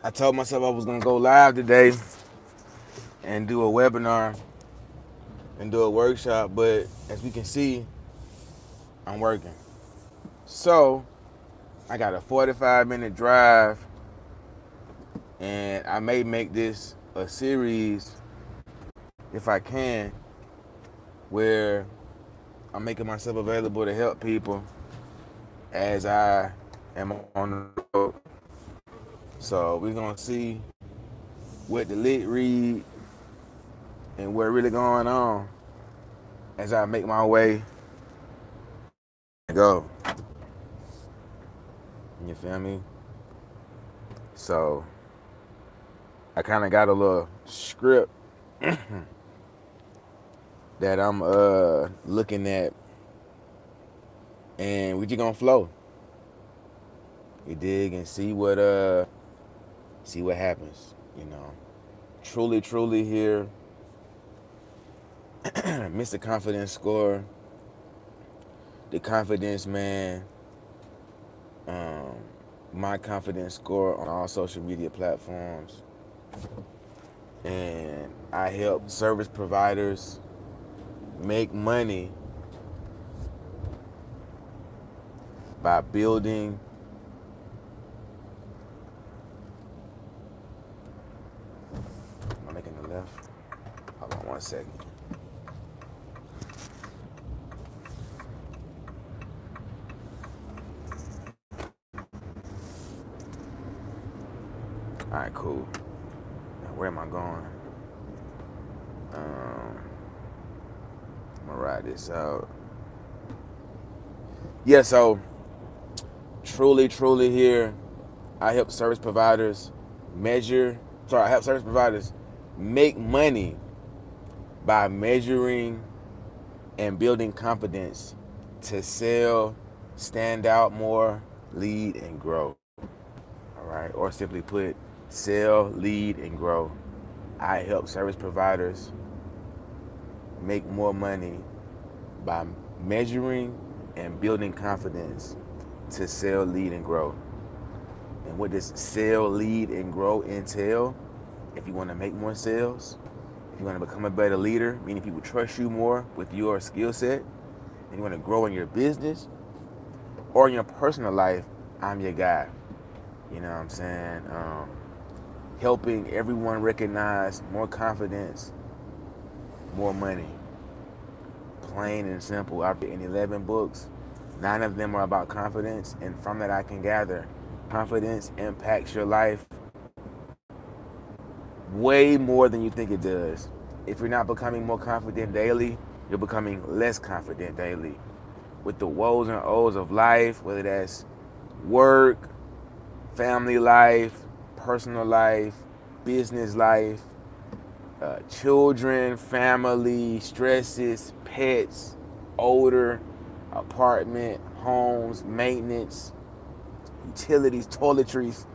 I told myself I was gonna go live today and do a webinar and do a workshop, but as we can see, I'm working. So I got a 45-minute drive, and I may make this a series if I can, where I'm making myself available to help people as I am on the road. So we're gonna see what the lit read and what really going on as I make my way and go. You feel me? So I kind of got a little script that I'm looking at, and we just gonna flow. You dig, and see what happens. You know, truly here, Mr. Confidence Score, the Confidence Man, um, my Confidence Score on all social media platforms, and I help service providers make money by building. Am I making the left? Hold on 1 second. All right, cool. Now, where am I going? I'm gonna ride this out. Yeah, so truly here, I help service providers measure. Sorry, I help service providers make money by measuring and building confidence to sell, stand out more, lead, and grow. All right, or simply put, sell, lead, and grow. I help service providers make more money by measuring and building confidence to sell, lead, and grow. And what does sell, lead, and grow entail? If you want to make more sales, if you want to become a better leader, meaning people trust you more with your skill set, and you want to grow in your business or in your personal life, I'm your guy. You know what I'm saying? Helping everyone recognize more confidence, more money. Plain and simple. I've written 11 books. 9 of them are about confidence, and from that I can gather confidence impacts your life way more than you think it does. If you're not becoming more confident daily, you're becoming less confident daily. With the woes and ohs of life, whether that's work, family life, personal life, business life, children, family, stresses, pets, odor, apartment, homes, maintenance, utilities, toiletries,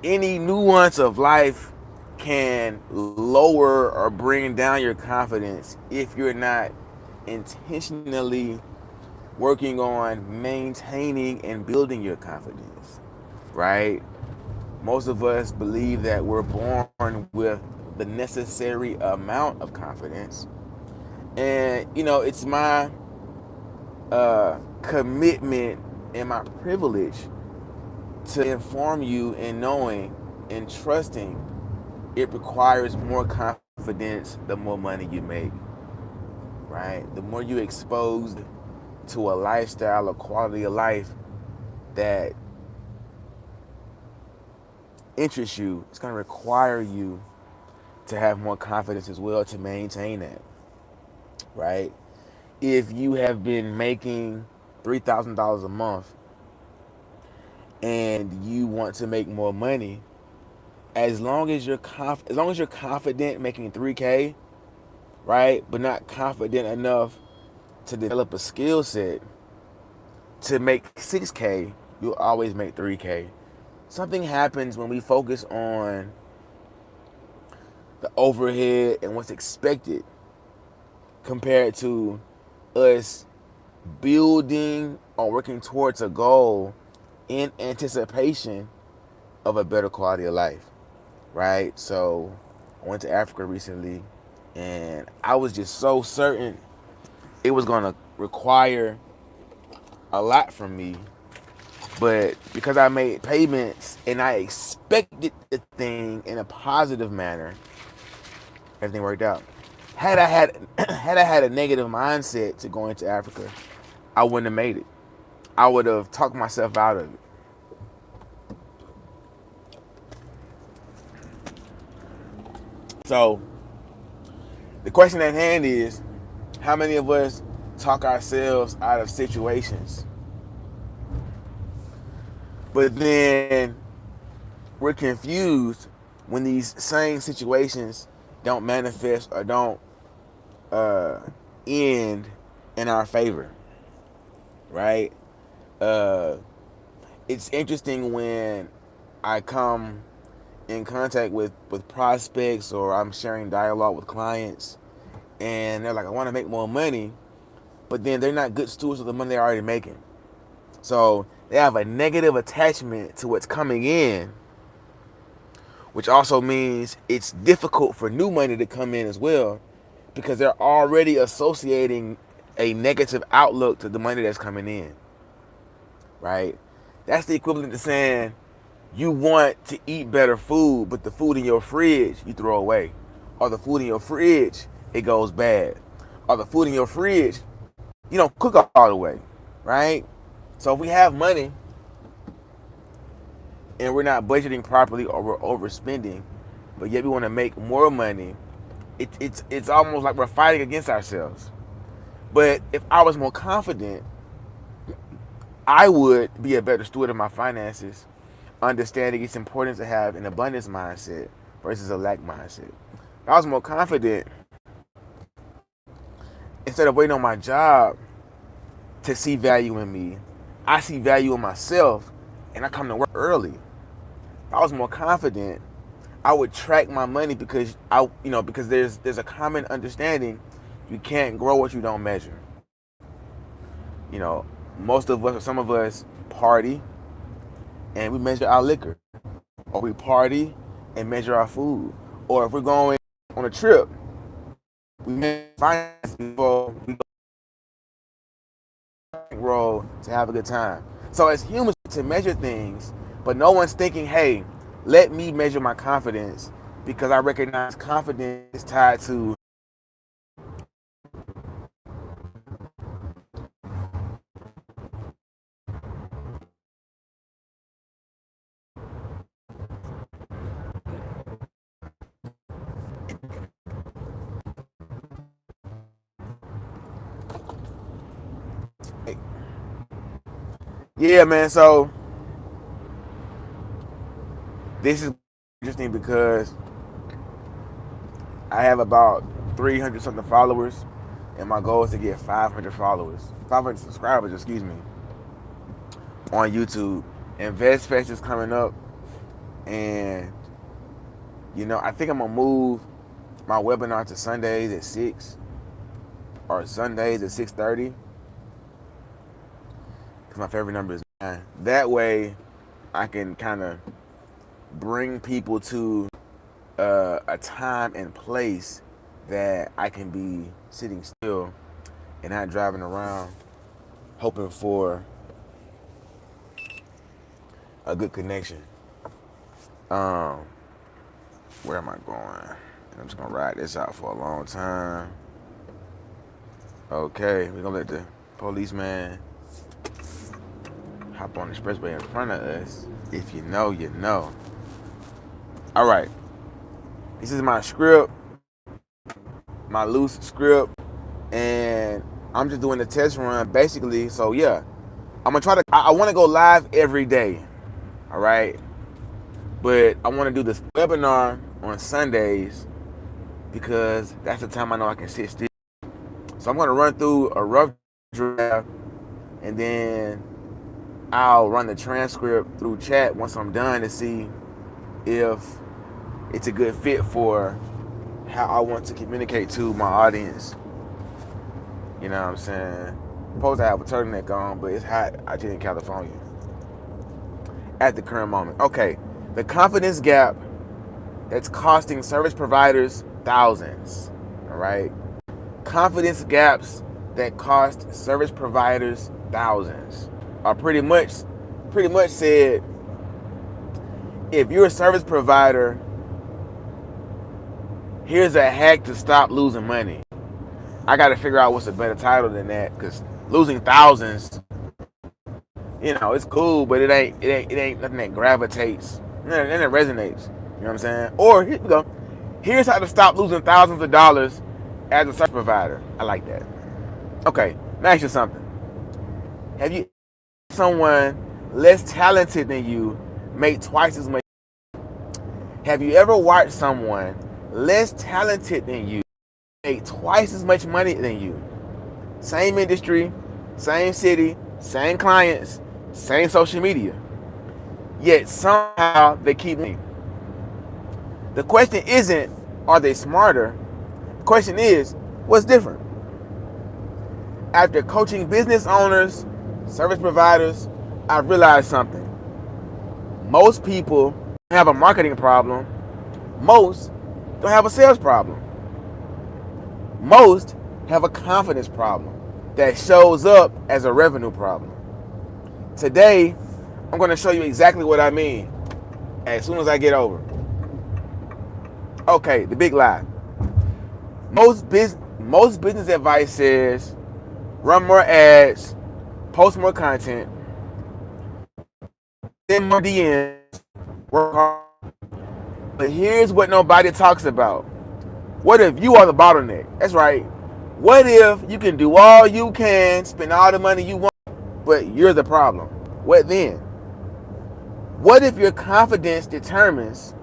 any nuance of life can lower or bring down your confidence if you're not intentionally working on maintaining and building your confidence, right? Most of us believe that we're born with the necessary amount of confidence. And, it's my commitment and my privilege to inform you in knowing and trusting it requires more confidence the more money you make, right? The more you're exposed to a lifestyle, a quality of life that interests you, it's going to require you to have more confidence as well to maintain that, right? If you have been making $3,000 a month and you want to make more money, as long as you're confident making 3K, right, but not confident enough to develop a skill set to make 6K, you'll always make 3K. Something happens when we focus on the overhead and what's expected compared to us building or working towards a goal in anticipation of a better quality of life. right? So I went to Africa recently, and I was just so certain it was gonna require a lot from me, but because I made payments and I expected the thing in a positive manner, everything worked out. Had I had had I had a negative mindset to go into Africa, I wouldn't have made it. I would have talked myself out of it. So the question at hand is, how many of us talk ourselves out of situations, but then we're confused when these same situations don't manifest or don't uh, end in our favor, right? Uh, it's interesting when I come in contact with prospects or I'm sharing dialogue with clients and they're like, I want to make more money, but then they're not good stewards of the money they're already making. So they have a negative attachment to what's coming in, which also means it's difficult for new money to come in as well because they're already associating a negative outlook to the money that's coming in, right? That's the equivalent to saying you want to eat better food, but the food in your fridge you throw away. Or the food in your fridge, it goes bad. Or the food in your fridge, you don't cook all the way, right? So if we have money and we're not budgeting properly or we're overspending, but yet we want to make more money, it's almost like we're fighting against ourselves. But if I was more confident, I would be a better steward of my finances, understanding it's important to have an abundance mindset versus a lack mindset. If I was more confident, instead of waiting on my job to see value in me, I see value in myself and I come to work early. If I was more confident, I would track my money because because there's a common understanding you can't grow what you don't measure. You know, most of us or some of us party and we measure our liquor, or we party and measure our food, or if we're going on a trip, we measure finances before we roll to have a good time. So as humans, to measure things, but no one's thinking, hey, let me measure my confidence because I recognize confidence is tied to yeah, man. So this is interesting because I have about 300 something followers, and my goal is to get 500 followers, 500 subscribers, excuse me, on YouTube. And VestFest is coming up, and I think I'm gonna move my webinar to Sundays at 6 or Sundays at 6:30 because my favorite number is 9. That way, I can kind of bring people to a time and place that I can be sitting still and not driving around hoping for a good connection. Um, where am I going? I'm just gonna ride this out for a long time. Okay, we're gonna let the policeman hop on the expressway in front of us. If you know, you know. All right, this is my script, my loose script, and I'm just doing a test run basically. So yeah, I'm gonna try to. I want to go live every day. All right, but I want to do this webinar on Sundays because that's the time I know I can sit still. So I'm gonna run through a rough draft, and then I'll run the transcript through chat once I'm done to see if it's a good fit for how I want to communicate to my audience. You know what I'm saying? Supposed to have a turtleneck on, but it's hot out here in California at the current moment. Okay, the confidence gap that's costing service providers thousands. All right. Confidence gaps that cost service providers thousands are pretty much said, if you're a service provider, here's a hack to stop losing money. I got to figure out what's a better title than that, because losing thousands, it's cool, but it ain't nothing that gravitates, and it resonates. You know what I'm saying? Or here we go. Here's how to stop losing thousands of dollars as a service provider. I like that. Okay, let me ask you something. Have you someone less talented than you make twice as much? Have you ever watched someone less talented than you make twice as much money than you? Same industry, same city, same clients, same social media. Yet somehow they keep winning. The question isn't, are they smarter? The question is, what's different? After coaching business owners, service providers, I've realized something. Most people have a marketing problem. Most don't have a sales problem. Most have a confidence problem that shows up as a revenue problem. Today, I'm going to show you exactly what I mean as soon as I get over. Okay, the big lie. Most business advice says run more ads, post more content, send more DMs, work hard. But here's what nobody talks about. What if you are the bottleneck? That's right. What if you can do all you can, spend all the money you want, but you're the problem? What then? What if your confidence determines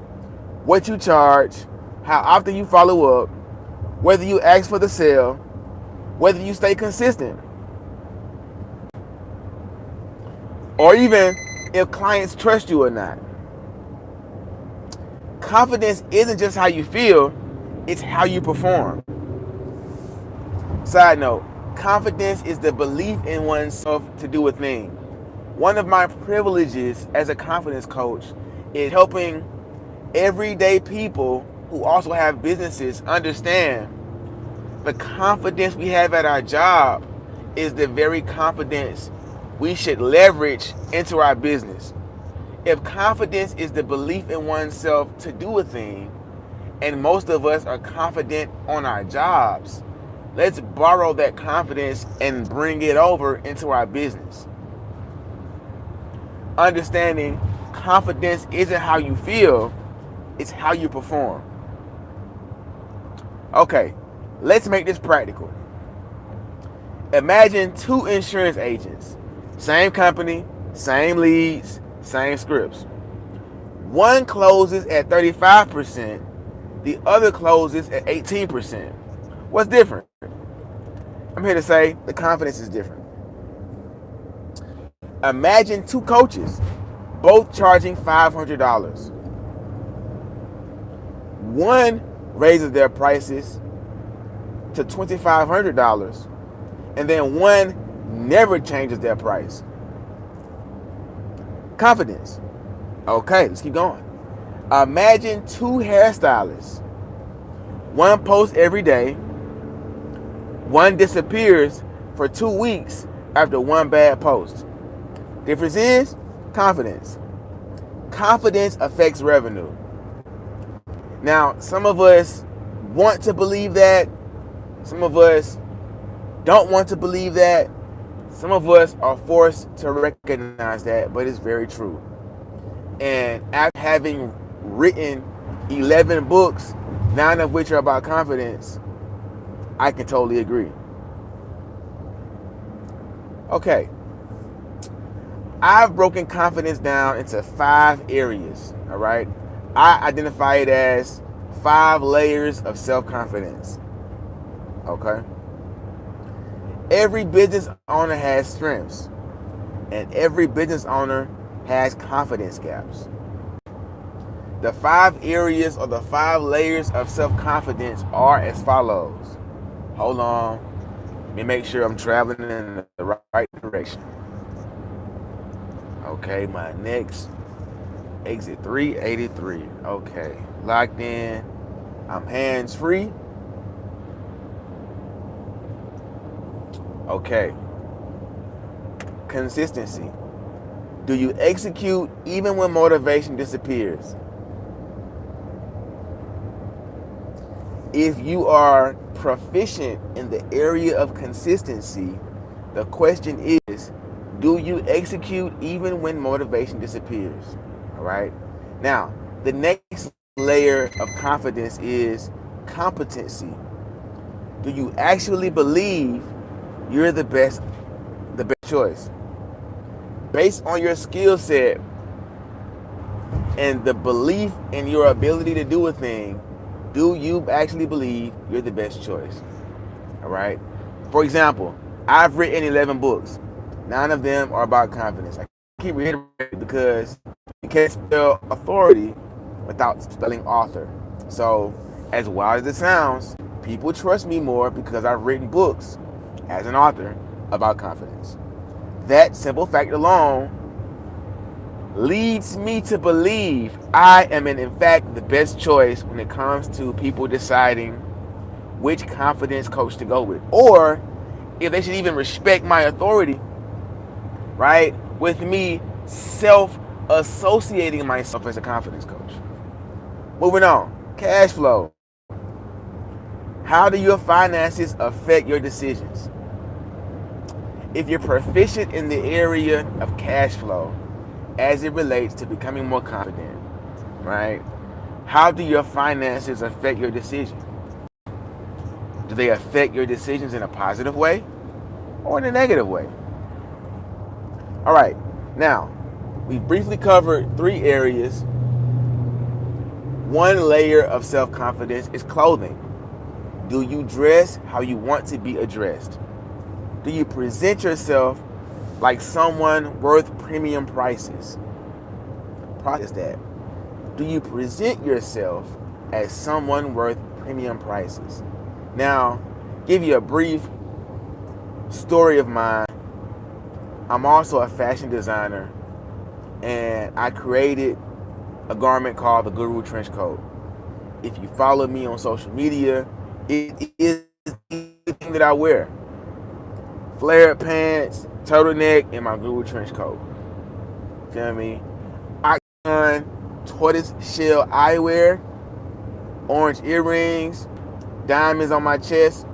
what you charge, how often you follow up, whether you ask for the sale, whether you stay consistent, or even if clients trust you or not? Confidence isn't just how you feel, it's how you perform. Side note, confidence is the belief in oneself to do a thing. One of my privileges as a confidence coach is helping everyday people who also have businesses understand the confidence we have at our job is the very confidence we should leverage into our business. If confidence is the belief in oneself to do a thing, and most of us are confident on our jobs, let's borrow that confidence and bring it over into our business. Understanding confidence isn't how you feel, it's how you perform. Okay, let's make this practical. Imagine two insurance agents, same company, same leads, same scripts. One closes at 35%, the other closes at 18%. What's different? I'm here to say the confidence is different. Imagine two coaches, both charging $500. One raises their prices to $2,500, and then one never changes their price. Confidence. Okay, let's keep going. Imagine two hairstylists. One posts every day. One disappears for 2 weeks after one bad post. Difference is confidence. Confidence affects revenue. Now, some of us want to believe that. Some of us don't want to believe that. Some of us are forced to recognize that, but it's very true. And after having written 11 books, 9 of which are about confidence, I can totally agree. Okay. I've broken confidence down into 5 areas, all right? I identify it as 5 layers of self-confidence, okay? Every business owner has strengths, and every business owner has confidence gaps. The 5 areas or the 5 layers of self-confidence are as follows. Hold on. Let me make sure I'm traveling in the right direction. Okay, my next Exit 383. Okay. Locked in. I'm hands free. Okay. Consistency. Do you execute even when motivation disappears? If you are proficient in the area of consistency, the question is, do you execute even when motivation disappears? All right. Now, the next layer of confidence is competency. Do you actually believe you're the best choice? Based on your skill set and the belief in your ability to do a thing, do you actually believe you're the best choice? All right. For example, I've written 11 books. 9 of them are about confidence. I keep reiterating because you can't spell authority without spelling author. So, as wild as it sounds, people trust me more because I've written books as an author about confidence. That simple fact alone leads me to believe I am in fact the best choice when it comes to people deciding which confidence coach to go with, or if they should even respect my authority, right, with me self-associating myself as a confidence coach. Moving on, cash flow. How do your finances affect your decisions? If you're proficient in the area of cash flow as it relates to becoming more confident, right, how do your finances affect your decisions? Do they affect your decisions in a positive way or in a negative way? All right, now, we've briefly covered 3 areas. One layer of self-confidence is clothing. Do you dress how you want to be addressed? Do you present yourself like someone worth premium prices? Process that. Do you present yourself as someone worth premium prices? Now, give you a brief story of mine. I'm also a fashion designer, and I created a garment called the Guru Trench Coat. If you follow me on social media, it is the thing that I wear. Flared pants, turtleneck, and my Guru Trench Coat. Feel me? Octagon tortoise shell eyewear, orange earrings, diamonds on my chest,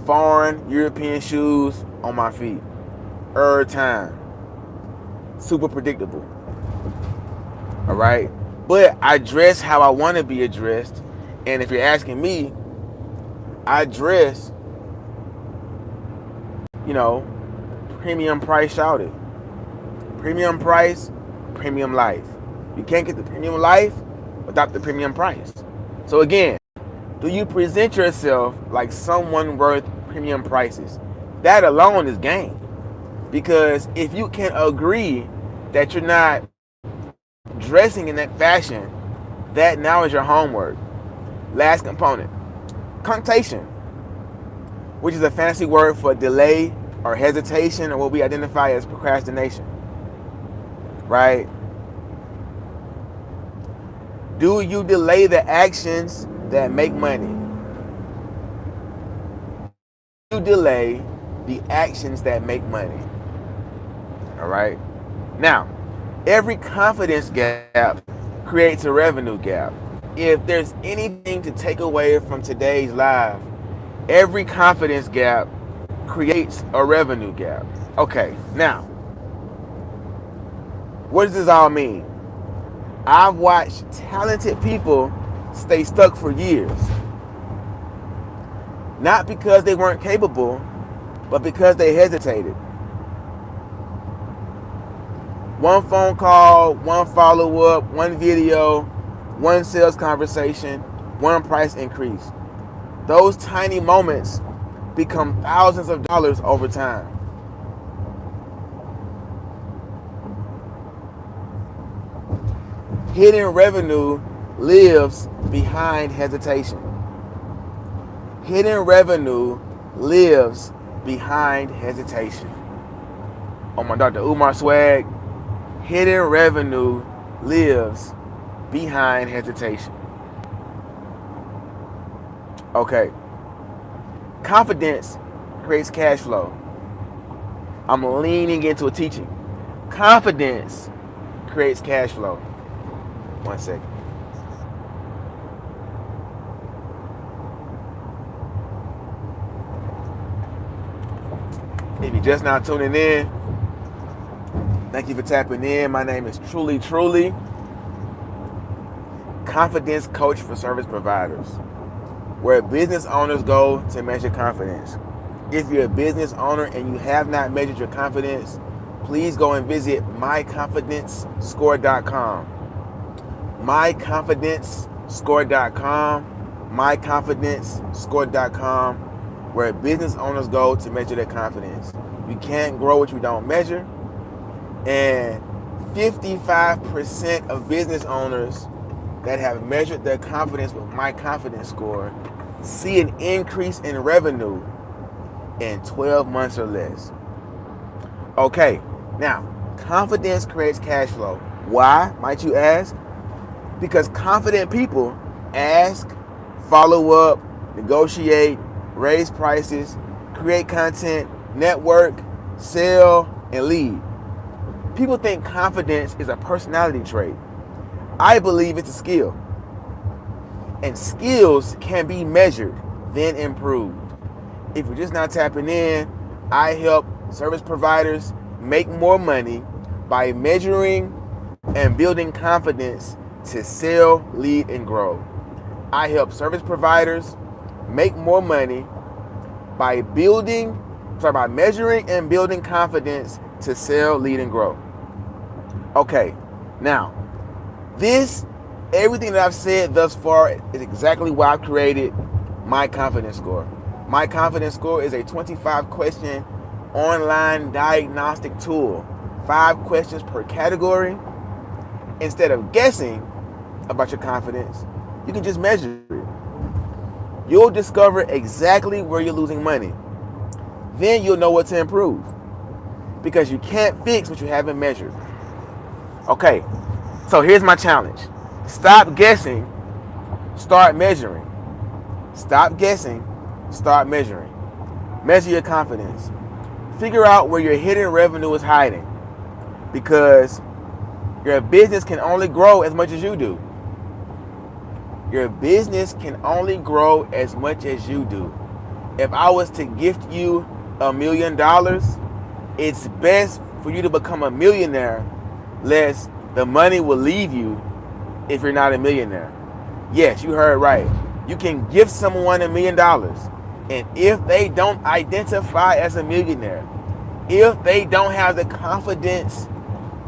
foreign European shoes on my feet. Every time. Super predictable. All right? But I dress how I want to be addressed. And if you're asking me, I dress, premium price shouted. Premium price, premium life. You can't get the premium life without the premium price. So again, do you present yourself like someone worth premium prices? That alone is game. Because if you can agree that you're not dressing in that fashion, that now is your homework. Last component, cunctation, which is a fancy word for delay or hesitation, or what we identify as procrastination. Right? Do you delay the actions that make money? Do you delay the actions that make money? All right. Now, every confidence gap creates a revenue gap. If there's anything to take away from today's live, every confidence gap creates a revenue gap. Okay, now, what does this all mean? I've watched talented people stay stuck for years. Not because they weren't capable, but because they hesitated. One phone call, one follow-up, one video, one sales conversation, one price increase. Those tiny moments become thousands of dollars over time. Hidden revenue lives behind hesitation. Hidden revenue lives behind hesitation. On my Dr. Umar swag, hidden revenue lives behind hesitation. Okay. Confidence creates cash flow. I'm leaning into a teaching. Confidence creates cash flow. 1 second. If you're just now tuning in, thank you for tapping in. My name is Truly Confidence Coach for Service Providers, where business owners go to measure confidence. If you're a business owner and you have not measured your confidence, please go and visit myconfidencescore.com. myconfidencescore.com. myconfidencescore.com, where business owners go to measure their confidence. You can't grow what you don't measure. And 55% of business owners that have measured their confidence with My Confidence Score see an increase in revenue in 12 months or less. Okay, now, confidence creates cash flow. Why, might you ask? Because confident people ask, follow up, negotiate, raise prices, create content, network, sell, and lead. People think confidence is a personality trait. I believe it's a skill. And skills can be measured, then improved. If you're just not tapping in, I help service providers make more money by measuring and building confidence to sell, lead, and grow. I help service providers make more money by measuring and building confidence to sell, lead, and grow. Okay, now, everything that I've said thus far is exactly why I've created My Confidence Score. My Confidence Score is a 25-question online diagnostic tool. 5 questions per category. Instead of guessing about your confidence, you can just measure it. You'll discover exactly where you're losing money. Then you'll know what to improve, because you can't fix what you haven't measured. Okay, so here's my challenge. Stop guessing, start measuring. Stop guessing, start measuring. Measure your confidence. Figure out where your hidden revenue is hiding, because your business can only grow as much as you do. Your business can only grow as much as you do. If I was to gift you $1 million, it's best for you to become a millionaire, lest the money will leave you if you're not a millionaire. Yes, you heard right. You can gift someone $1 million, and if they don't identify as a millionaire, if they don't have the confidence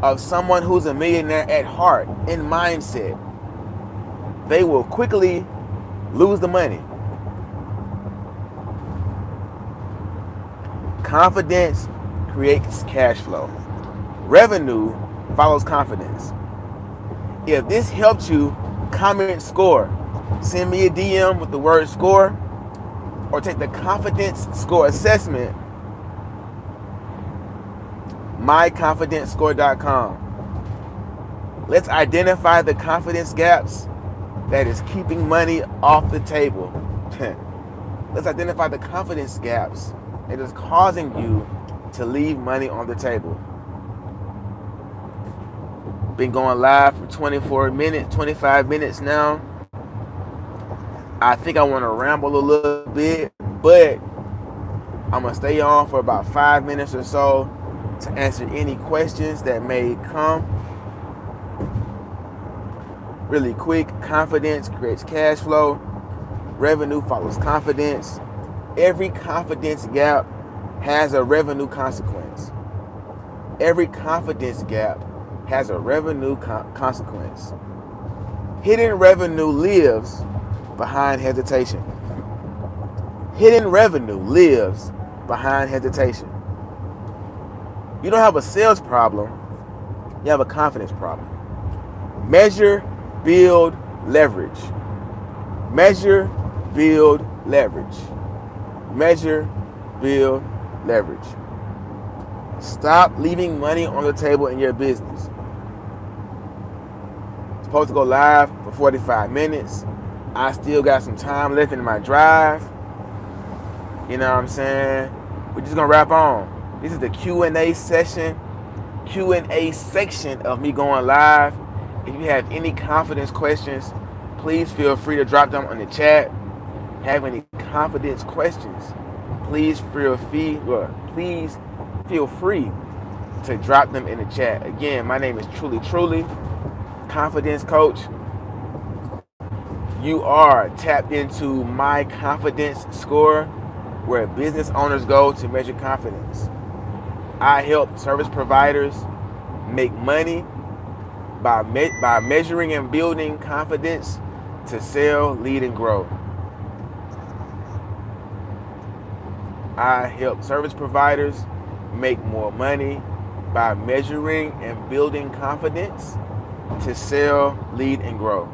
of someone who's a millionaire at heart and mindset, they will quickly lose the money. Confidence creates cash flow. Revenue follows confidence. If this helped you, comment score. Send me a DM with the word score, or take the confidence score assessment. myconfidencescore.com. Let's identify the confidence gaps that is keeping money off the table. Let's identify the confidence gaps that is causing you to leave money on the table. Been going live for 25 minutes now. I think I want to ramble a little bit, but I'm going to stay on for about 5 minutes or so to answer any questions that may come. Really quick, confidence creates cash flow. Revenue follows confidence. Every confidence gap has a revenue consequence. Every confidence gap has a revenue consequence. Hidden revenue lives behind hesitation. Hidden revenue lives behind hesitation. You don't have a sales problem, you have a confidence problem. Measure, build, leverage. Measure, build, leverage. Measure, build, leverage. Stop leaving money on the table in your business. Supposed to go live for 45 minutes. I still got some time left in my drive. You know what I'm saying? We're just gonna wrap on. This is the Q&A session, Q&A section of me going live. If you have any confidence questions, please feel free to drop them on the chat. Have any confidence questions, please feel free to drop them in the chat. Again, my name is Truly Confidence Coach. You are tapped into My Confidence Score, where business owners go to measure confidence. I help service providers make money by measuring and building confidence to sell, lead, and grow. I help service providers make more money by measuring and building confidence to sell, lead, and grow.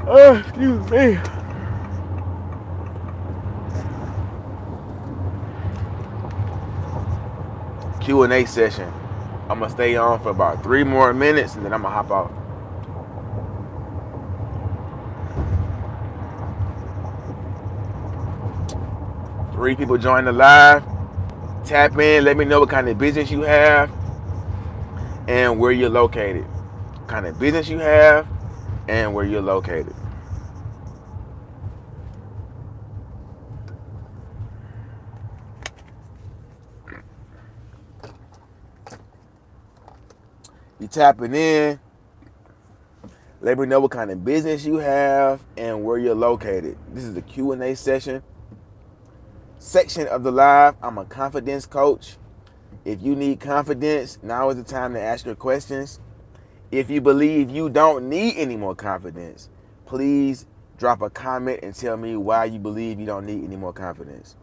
Oh, excuse me. Q&A session. I'm gonna stay on for about 3 more minutes and then I'm gonna hop off. Three people join the live. Tap in, let me know what kind of business you have and where you're located. What kind of business you have and where you're located. You tapping in. Let me know what kind of business you have and where you're located. This is the Q&A section of the live. I'm a confidence coach. If you need confidence, now is the time to ask your questions. If you believe you don't need any more confidence, please drop a comment and tell me why you believe you don't need any more confidence.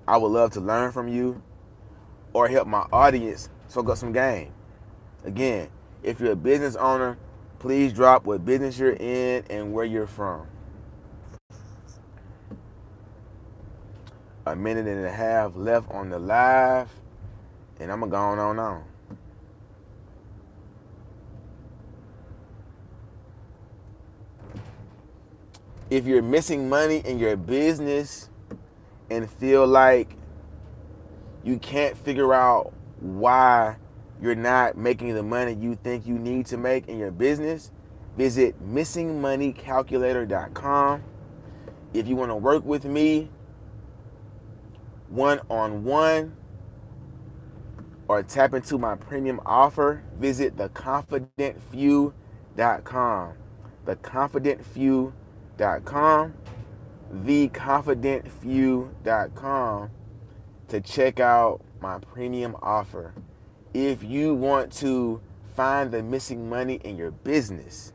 I would love to learn from you or help my audience soak up some game. Again, if you're a business owner, please drop what business you're in and where you're from. 1.5 minutes left on the live, and I'm going to go on. If you're missing money in your business and feel like you can't figure out why you're not making the money you think you need to make in your business, visit missingmoneycalculator.com. If you want to work with me one-on-one or tap into my premium offer, visit theconfidentfew.com. Theconfidentfew.com. Theconfidentfew.com to check out my premium offer. If you want to find the missing money in your business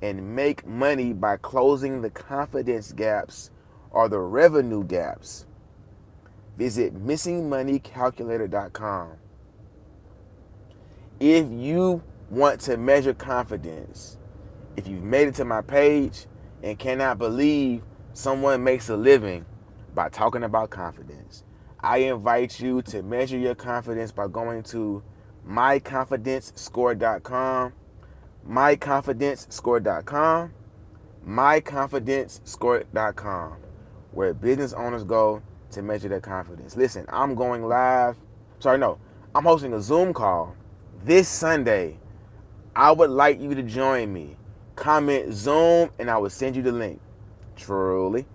and make money by closing the confidence gaps or the revenue gaps, visit missingmoneycalculator.com. If you want to measure confidence, if you've made it to my page and cannot believe someone makes a living by talking about confidence, I invite you to measure your confidence by going to myconfidencescore.com, myconfidencescore.com, myconfidencescore.com, where business owners go to measure their confidence. Listen, I'm going live. I'm hosting a Zoom call this Sunday. I would like you to join me. Comment Zoom and I will send you the link. Truly.